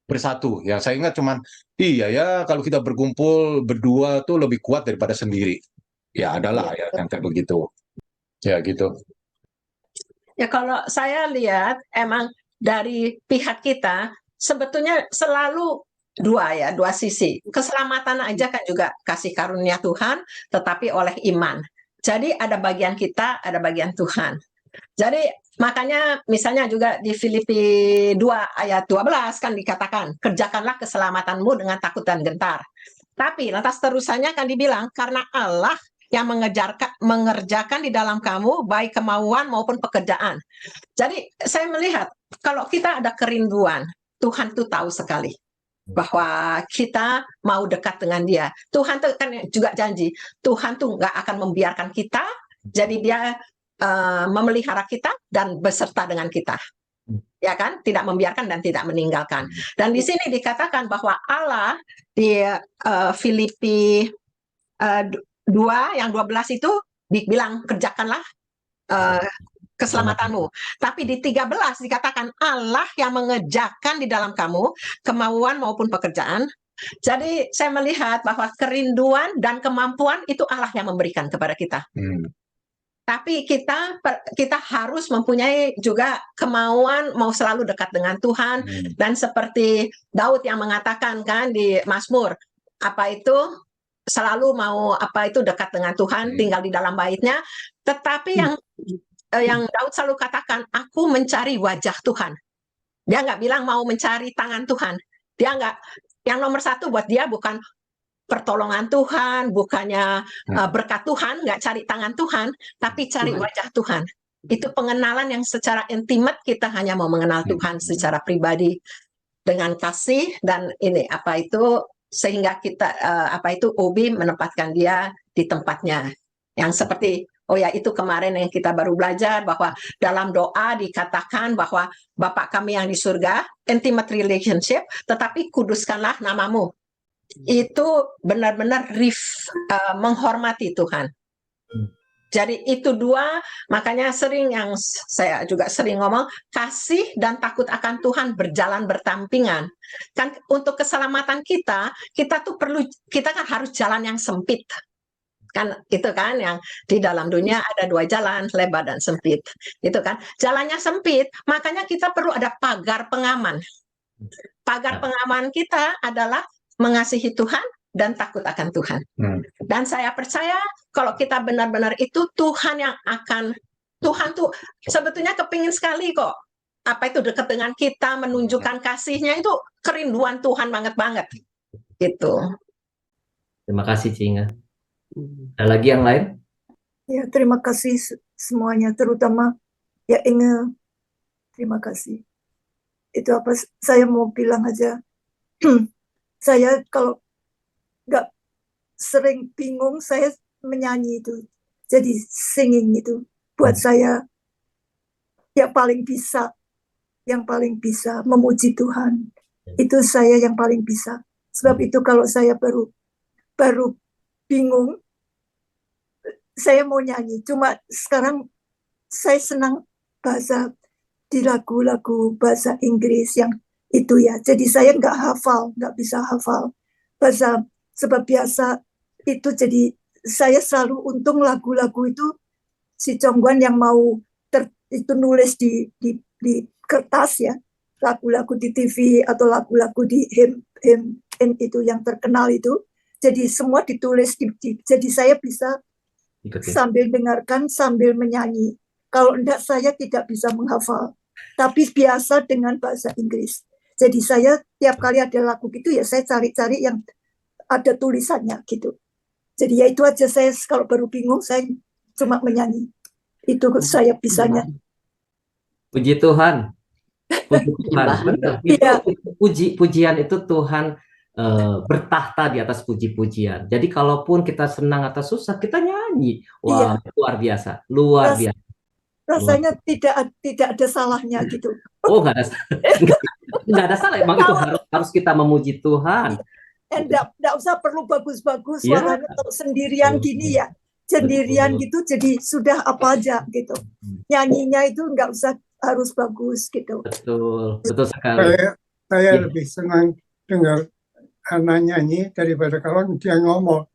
Bersatu. Ya saya ingat cuman, iya ya kalau kita berkumpul berdua tuh lebih kuat daripada sendiri. Ya adalah ya yang kayak begitu. Ya gitu. Ya kalau saya lihat emang dari pihak kita sebetulnya selalu dua sisi. Keselamatan aja kan juga kasih karunia Tuhan, tetapi oleh iman. Jadi ada bagian kita, ada bagian Tuhan. Jadi makanya misalnya juga di Filipi 2 ayat 12 kan dikatakan, kerjakanlah keselamatanmu dengan takut dan gentar. Tapi lantas terusannya kan dibilang, karena Allah yang mengerjakan di dalam kamu baik kemauan maupun pekerjaan. Jadi saya melihat kalau kita ada kerinduan, Tuhan tuh tahu sekali bahwa kita mau dekat dengan Dia. Tuhan tuh kan juga janji, Tuhan tuh nggak akan membiarkan kita, jadi Dia memelihara kita dan beserta dengan kita. Ya kan, tidak membiarkan dan tidak meninggalkan. Dan di sini dikatakan bahwa Allah di Filipi 2 yang 12 itu dibilang kerjakanlah keselamatanmu. Tapi di 13 dikatakan Allah yang mengerjakan di dalam kamu kemauan maupun pekerjaan. Jadi saya melihat bahwa kerinduan dan kemampuan itu Allah yang memberikan kepada kita. Tapi kita harus mempunyai juga kemauan mau selalu dekat dengan Tuhan. Dan seperti Daud yang mengatakan kan di Mazmur, apa itu selalu mau dekat dengan Tuhan, tinggal di dalam baitnya. Tetapi yang Daud selalu katakan, aku mencari wajah Tuhan. Dia nggak bilang mau mencari tangan Tuhan. Dia nggak, yang nomor satu buat dia bukan pertolongan Tuhan, bukannya berkat Tuhan, nggak cari tangan Tuhan, tapi cari wajah Tuhan. Itu pengenalan yang secara intimate kita hanya mau mengenal Tuhan secara pribadi dengan kasih dan ini sehingga kita Obi menempatkan dia di tempatnya yang seperti Oh ya, itu kemarin yang kita baru belajar bahwa dalam doa dikatakan bahwa Bapa kami yang di surga, intimate relationship, tetapi kuduskanlah namamu. Itu benar-benar menghormati Tuhan. Jadi itu dua, makanya sering yang saya juga sering ngomong, kasih dan takut akan Tuhan berjalan berdampingan. Kan untuk keselamatan kita tuh kita kan harus jalan yang sempit. Kan itu kan yang di dalam dunia ada dua jalan, lebar dan sempit. Itu kan jalannya sempit, makanya kita perlu ada pagar pengaman. Pagar pengaman kita adalah mengasihi Tuhan dan takut akan Tuhan. Dan saya percaya kalau kita benar-benar itu Tuhan tuh sebetulnya kepingin sekali kok itu dekat dengan kita, menunjukkan kasihnya, itu kerinduan Tuhan banget gitu. Terima kasih Cinga. Ada lagi yang lain? Ya, terima kasih semuanya, terutama ya Inge. Terima kasih. Itu apa saya mau bilang aja. Saya kalau nggak sering bingung, saya menyanyi itu. Jadi singing itu buat saya yang paling bisa memuji Tuhan. Itu saya yang paling bisa. Sebab itu kalau saya baru bingung, saya mau nyanyi. Cuma sekarang saya senang bahasa di lagu-lagu bahasa Inggris yang itu ya. Jadi saya nggak bisa hafal bahasa. Sebab biasa itu, jadi saya selalu untung lagu-lagu itu si Chongguan yang mau itu nulis di kertas ya, lagu-lagu di TV atau lagu-lagu di hymn itu yang terkenal itu, jadi semua ditulis jadi saya bisa sambil dengarkan sambil menyanyi. Kalau enggak saya tidak bisa menghafal, tapi biasa dengan bahasa Inggris. Jadi saya tiap kali ada lagu gitu ya saya cari-cari yang ada tulisannya gitu. Jadi ya itu aja, saya kalau baru bingung saya cuma menyanyi. Itu saya bisanya. Puji Tuhan. Puji Tuhan. Iya. Pujian itu Tuhan bertahta di atas puji-pujian. Jadi kalaupun kita senang atau susah, kita nyanyi. Wah, iya. luar biasa. Luar biasa. Rasanya tidak ada salahnya gitu. Oh, nggak ada salah. Emang itu harus kita memuji Tuhan. Enggak usah perlu bagus-bagus suaranya, kalau sendirian gini ya, sendirian gitu, jadi sudah apa aja gitu. Nyanyinya itu enggak usah harus bagus gitu. Betul sekali. Saya lebih senang dengar anak nyanyi daripada kalau dia ngomong.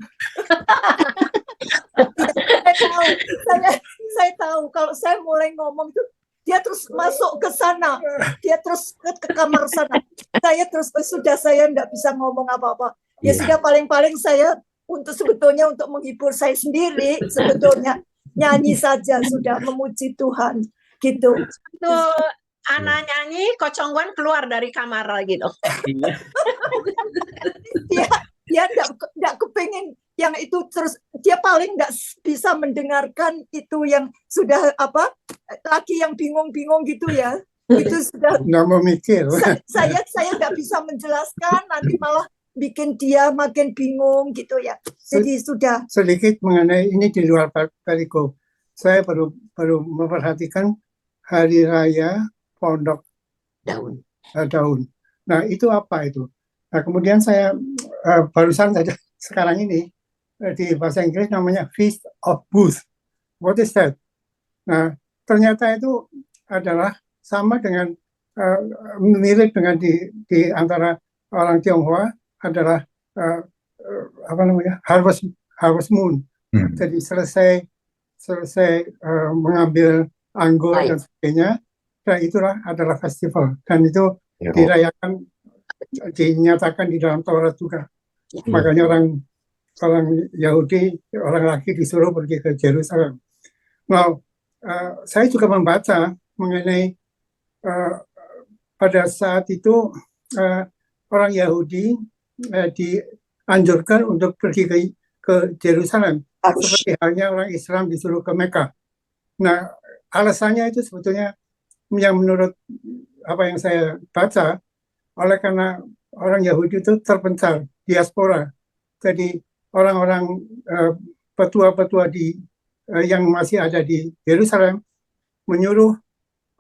Saya tahu kalau saya mulai ngomong itu dia terus masuk ke sana, dia terus ke kamar sana. Saya terus sudah saya enggak bisa ngomong apa-apa. Ya sudah, paling-paling saya sebetulnya untuk menghibur saya sendiri, sebetulnya nyanyi saja sudah, memuji Tuhan gitu. Tuh anak nyanyi, Ko Chongguan keluar dari kamar lagi dong. Dia enggak kepengen yang itu terus, dia paling nggak bisa mendengarkan itu yang sudah laki yang bingung-bingung gitu ya. Itu sudah nggak mau mikir. Saya nggak bisa menjelaskan, nanti malah bikin dia makin bingung gitu ya. Jadi sudah sedikit mengenai ini di luar perikop. Saya baru memperhatikan hari raya pondok daun. Nah itu apa itu? Nah kemudian saya barusan saja sekarang ini di bahasa Inggris namanya Feast of Booths. What is that? Nah, ternyata itu adalah sama dengan mirip dengan di antara orang Tionghoa adalah Harvest Moon. Jadi selesai mengambil anggur dan sebagainya, dan itulah adalah festival, dan itu dirayakan, dinyatakan di dalam Taurat juga. Makanya orang Yahudi, orang laki disuruh pergi ke Yerusalem. Nah, saya juga membaca mengenai pada saat itu orang Yahudi dianjurkan untuk pergi ke Yerusalem, seperti halnya orang Islam disuruh ke Mekah. Nah, alasannya itu sebetulnya yang menurut apa yang saya baca, oleh karena orang Yahudi itu terpencar, diaspora. Jadi orang-orang petua-petua di yang masih ada di Yerusalem menyuruh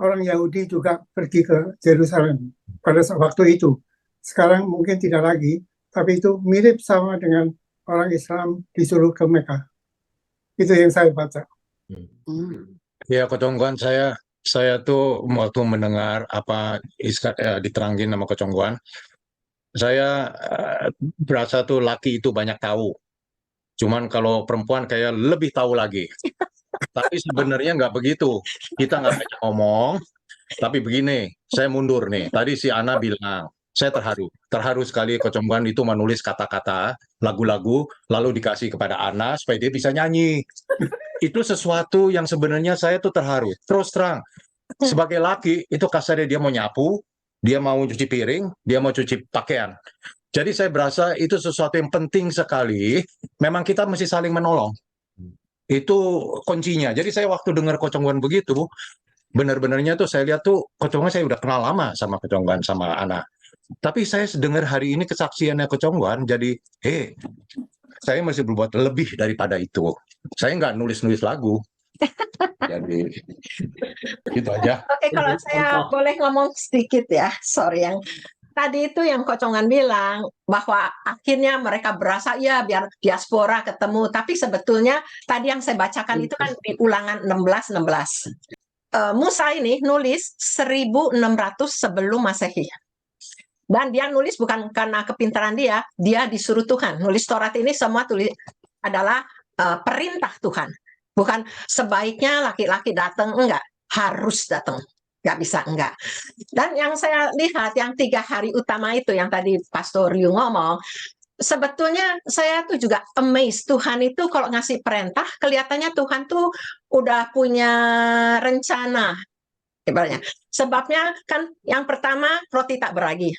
orang Yahudi juga pergi ke Yerusalem pada waktu itu. Sekarang mungkin tidak lagi, tapi itu mirip sama dengan orang Islam disuruh ke Mekah. Itu yang saya baca. Ya, Kocongguan, saya tuh waktu mendengar apa diterangin sama Kocongguan, saya berasa tuh laki itu banyak tahu. Cuman kalau perempuan kayak lebih tahu lagi. Tapi sebenarnya nggak begitu. Kita nggak banyak ngomong, tapi begini, saya mundur nih. Tadi si Ana bilang, saya terharu sekali Kocongguan itu menulis kata-kata, lagu-lagu, lalu dikasih kepada Ana supaya dia bisa nyanyi. Itu sesuatu yang sebenarnya saya tuh terharu. Terus terang, sebagai laki, itu kasarnya dia mau nyapu, dia mau cuci piring, dia mau cuci pakaian. Jadi saya berasa itu sesuatu yang penting sekali. Memang kita mesti saling menolong. Itu kuncinya. Jadi saya waktu dengar Kocongguan begitu, benar-benarnya tuh saya lihat tuh Kocongguan saya udah kenal lama sama Kocongguan sama Ana. Tapi saya dengar hari ini kesaksiannya Kocongguan, jadi saya masih berbuat lebih daripada itu. Saya nggak nulis-nulis lagu. Jadi itu aja. Oke, kalau saya boleh ngomong sedikit ya, sorry yang tadi itu yang Kocongguan bilang bahwa akhirnya mereka berasa ya biar diaspora ketemu, tapi sebetulnya tadi yang saya bacakan itu kan di Ulangan 16:16. Musa ini nulis 1600 sebelum Masehi. Dan dia nulis bukan karena kepintaran dia disuruh Tuhan. Nulis Taurat ini semua adalah perintah Tuhan. Bukan sebaiknya laki-laki datang, enggak, harus datang. Nggak bisa, enggak. Dan yang saya lihat, yang 3 hari utama itu, yang tadi Pastor Ryu ngomong, sebetulnya saya tuh juga amazed. Tuhan itu kalau ngasih perintah, kelihatannya Tuhan tuh udah punya rencana. Ibaratnya. Sebabnya kan yang pertama, roti tak beragi.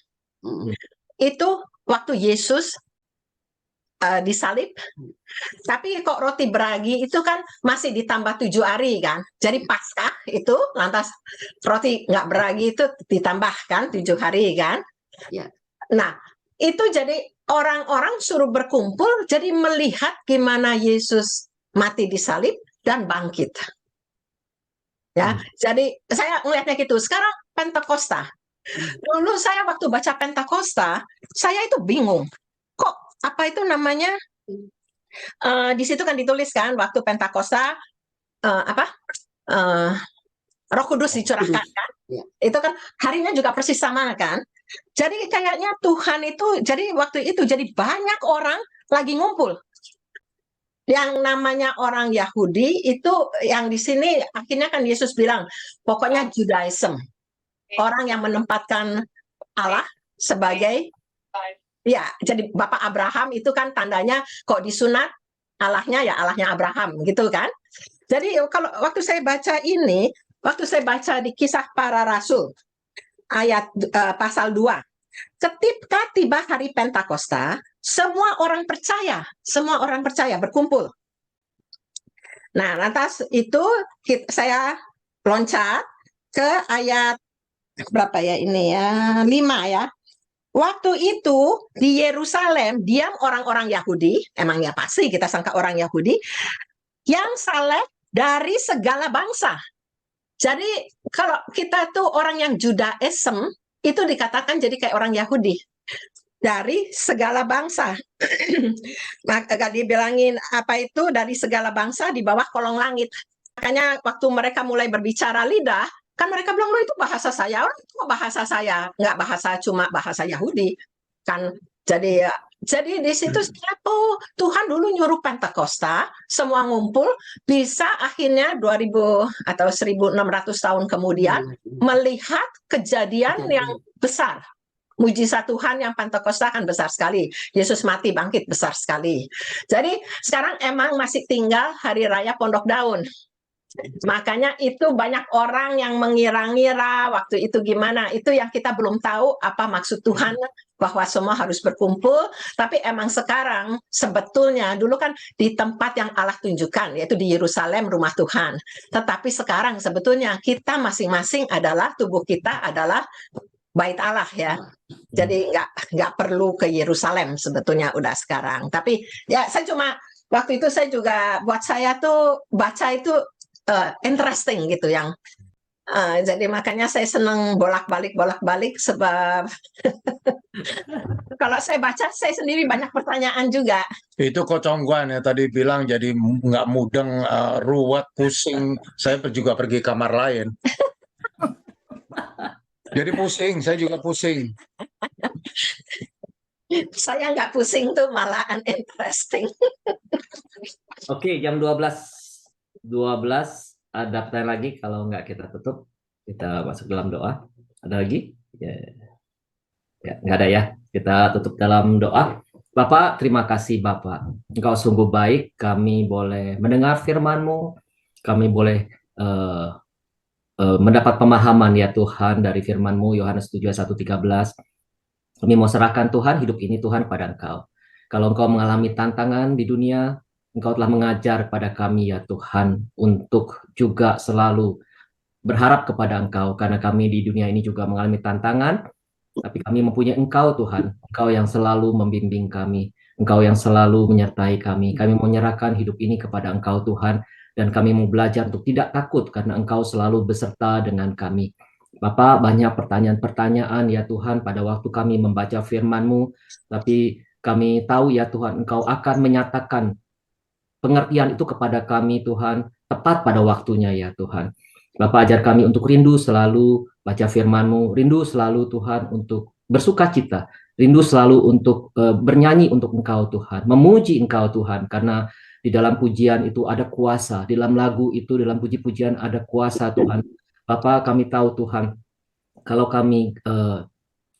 Itu waktu Yesus disalib, tapi kok roti beragi itu kan masih ditambah 7 hari kan, jadi Paskah itu lantas roti nggak beragi itu ditambahkan 7 hari kan. Nah itu jadi orang-orang suruh berkumpul jadi melihat gimana Yesus mati disalib dan bangkit ya. Jadi saya ngelihatnya gitu. Sekarang Pentakosta, dulu saya waktu baca Pentakosta saya itu bingung, kok apa itu namanya, di situ kan dituliskan waktu Pentakosta Roh Kudus dicurahkan kan, itu kan harinya juga persis sama kan. Jadi kayaknya Tuhan itu jadi waktu itu jadi banyak orang lagi ngumpul. Yang namanya orang Yahudi itu yang di sini akhirnya kan Yesus bilang pokoknya Judaism, orang yang menempatkan Allah sebagai ya, jadi Bapak Abraham itu kan tandanya kok disunat Allahnya ya Allahnya Abraham gitu kan. Jadi kalau waktu saya baca ini, waktu saya baca di Kisah Para Rasul ayat pasal 2, ketika tiba hari Pentakosta, semua orang percaya berkumpul. Nah, lantas itu saya loncat ke ayat berapa ya ini ya, 5 ya. Waktu itu di Yerusalem diam orang-orang Yahudi, emang ya pasti kita sangka orang Yahudi, yang saleh dari segala bangsa. Jadi kalau kita tuh orang yang Judaism, itu dikatakan jadi kayak orang Yahudi. Dari segala bangsa. Maka dibilangin apa itu dari segala bangsa di bawah kolong langit. Makanya waktu mereka mulai berbicara lidah, kan mereka bilang, loh itu bahasa saya, orang itu bahasa saya, nggak bahasa cuma bahasa Yahudi. Kan jadi di situ oh Tuhan dulu nyuruh Pentakosta, semua ngumpul, bisa akhirnya 2000 atau 1600 tahun kemudian melihat kejadian yang besar. Mujizat Tuhan yang Pentakosta kan besar sekali. Yesus mati bangkit besar sekali. Jadi sekarang emang masih tinggal hari raya Pondok Daun. Makanya itu banyak orang yang mengira-ngira waktu itu gimana. Itu yang kita belum tahu apa maksud Tuhan bahwa semua harus berkumpul. Tapi emang sekarang sebetulnya dulu kan di tempat yang Allah tunjukkan, yaitu di Yerusalem rumah Tuhan. Tetapi sekarang sebetulnya kita masing-masing adalah, tubuh kita adalah Bait Allah ya. Jadi nggak perlu ke Yerusalem sebetulnya udah sekarang. Tapi ya saya cuma waktu itu saya juga, buat saya tuh baca itu interesting gitu yang jadi makanya saya senang bolak-balik sebab kalau saya baca saya sendiri banyak pertanyaan juga. Itu Kocongguan ya tadi bilang jadi nggak mudeng, ruwet, pusing. Saya juga pergi kamar lain. Jadi pusing, saya juga pusing. Saya nggak pusing tuh, malahan interesting. Oke, jam 12 ada pertanyaan lagi, kalau nggak kita tutup, kita masuk dalam doa. Ada lagi? Ya, nggak ada ya. Kita tutup dalam doa. Bapak, terima kasih Bapak. Engkau sungguh baik, kami boleh mendengar firman-Mu, kami boleh mendapat pemahaman ya Tuhan dari firman-Mu, Yohanes 7:1-13. Kami mau serahkan Tuhan hidup ini Tuhan pada Engkau. Kalau Engkau mengalami tantangan di dunia, Engkau telah mengajar pada kami ya Tuhan untuk juga selalu berharap kepada Engkau, karena kami di dunia ini juga mengalami tantangan, tapi kami mempunyai Engkau Tuhan, Engkau yang selalu membimbing kami, Engkau yang selalu menyertai kami. Kami mau menyerahkan hidup ini kepada Engkau Tuhan, dan kami mau belajar untuk tidak takut karena Engkau selalu beserta dengan kami. Bapak, banyak pertanyaan-pertanyaan ya Tuhan pada waktu kami membaca firman-Mu, tapi kami tahu ya Tuhan, Engkau akan menyatakan pengertian itu kepada kami Tuhan, tepat pada waktunya ya Tuhan. Bapak, ajar kami untuk rindu selalu baca firman-Mu, rindu selalu Tuhan untuk bersuka cita, rindu selalu untuk bernyanyi untuk Engkau Tuhan, memuji Engkau Tuhan, karena di dalam pujian itu ada kuasa, di dalam lagu itu, dalam puji-pujian ada kuasa Tuhan. Bapak, kami tahu Tuhan, kalau kami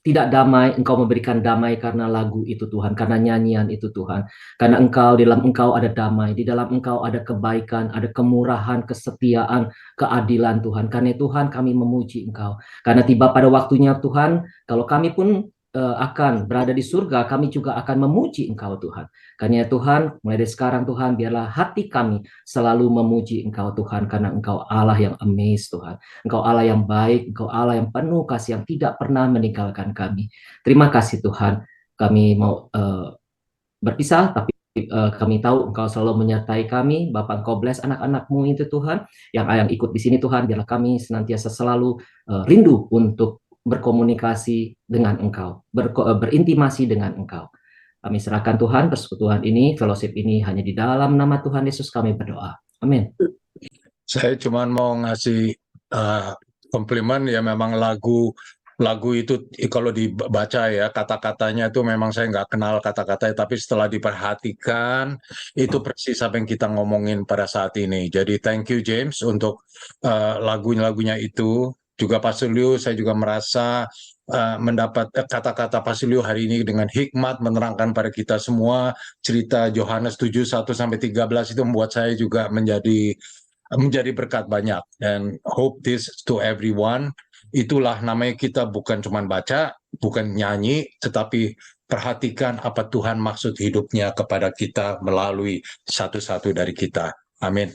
tidak damai, Engkau memberikan damai karena lagu itu Tuhan, karena nyanyian itu Tuhan. Karena Engkau, di dalam Engkau ada damai, di dalam Engkau ada kebaikan, ada kemurahan, kesetiaan, keadilan Tuhan. Karena Tuhan kami memuji Engkau. Karena tiba pada waktunya Tuhan, kalau kami pun akan berada di surga, kami juga akan memuji Engkau Tuhan. Karena Tuhan, mulai dari sekarang Tuhan, biarlah hati kami selalu memuji Engkau Tuhan, karena Engkau Allah yang amaze Tuhan. Engkau Allah yang baik, Engkau Allah yang penuh kasih, yang tidak pernah meninggalkan kami. Terima kasih Tuhan, kami mau berpisah, tapi kami tahu Engkau selalu menyertai kami. Bapak, Engkau bless anak-anak-Mu itu Tuhan, yang ikut di sini Tuhan, biarlah kami senantiasa selalu rindu untuk berkomunikasi dengan Engkau, berintimasi dengan Engkau. Kami serahkan Tuhan persekutuan ini, fellowship ini hanya di dalam nama Tuhan Yesus kami berdoa. Amin. Saya cuma mau ngasih komplimen ya, memang lagu itu kalau dibaca ya kata-katanya itu memang saya nggak kenal kata-katanya, tapi setelah diperhatikan itu persis apa yang kita ngomongin pada saat ini. Jadi thank you James untuk lagunya itu. Juga Pastor Liu, saya juga merasa mendapat kata-kata Pastor Liu hari ini dengan hikmat menerangkan pada kita semua cerita Yohanes 7:1-13 itu membuat saya juga menjadi berkat banyak. And hope this to everyone. Itulah namanya kita bukan cuma baca, bukan nyanyi, tetapi perhatikan apa Tuhan maksud hidupnya kepada kita melalui satu-satu dari kita. Amin.